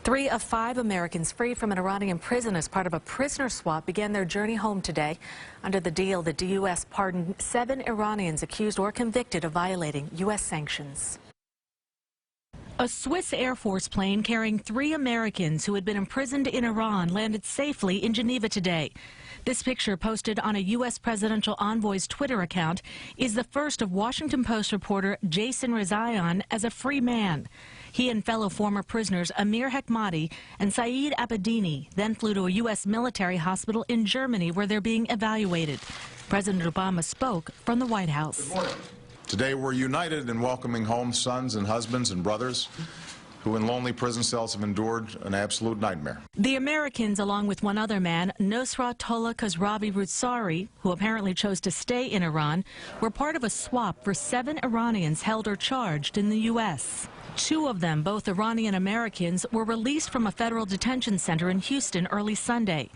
3 of 5 Americans freed from an Iranian prison as part of a prisoner swap began their journey home today. Under the deal, the U.S. pardoned 7 Iranians accused or convicted of violating U.S. sanctions. A Swiss Air Force plane carrying 3 Americans who had been imprisoned in Iran landed safely in Geneva today. This picture, posted on a U.S. presidential envoy's Twitter account, is the first of Washington Post reporter Jason Rezaian as a free man. He and fellow former prisoners Amir Hekmati and Saeed Abedini then flew to a U.S. military hospital in Germany where they're being evaluated. President Obama spoke from the White House. Good morning. Today we're united in welcoming home sons and husbands and brothers who in lonely prison cells have endured an absolute nightmare. The Americans, along with one other man, Nosratollah Khosravi Roodsari, who apparently chose to stay in Iran, were part of a swap for 7 Iranians held or charged in the U.S. 2 of them, both Iranian Americans, were released from a federal detention center in Houston early Sunday.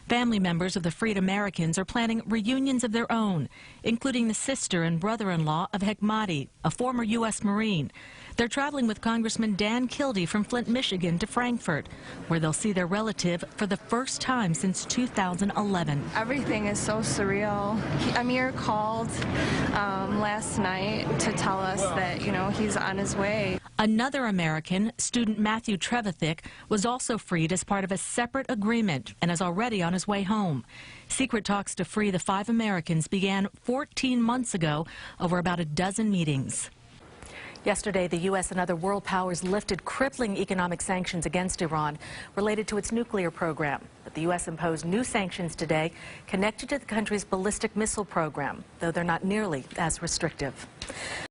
Family members of the freed Americans are planning reunions of their own, including the sister and brother-in-law of Hekmati, a former U.S. Marine. They're traveling with Congressman Dan Kildee from Flint, Michigan to Frankfurt, where they'll see their relative for the first time since 2011. Everything is so surreal. Amir called last night to tell us that, he's on his way. Another American, student Matthew Trevithick, was also freed as part of a separate agreement and is already on his way home. Secret talks to free the 5 Americans began 14 months ago over about a dozen meetings. Yesterday, the U.S. and other world powers lifted crippling economic sanctions against Iran related to its nuclear program. But the U.S. imposed new sanctions today connected to the country's ballistic missile program, though they're not nearly as restrictive.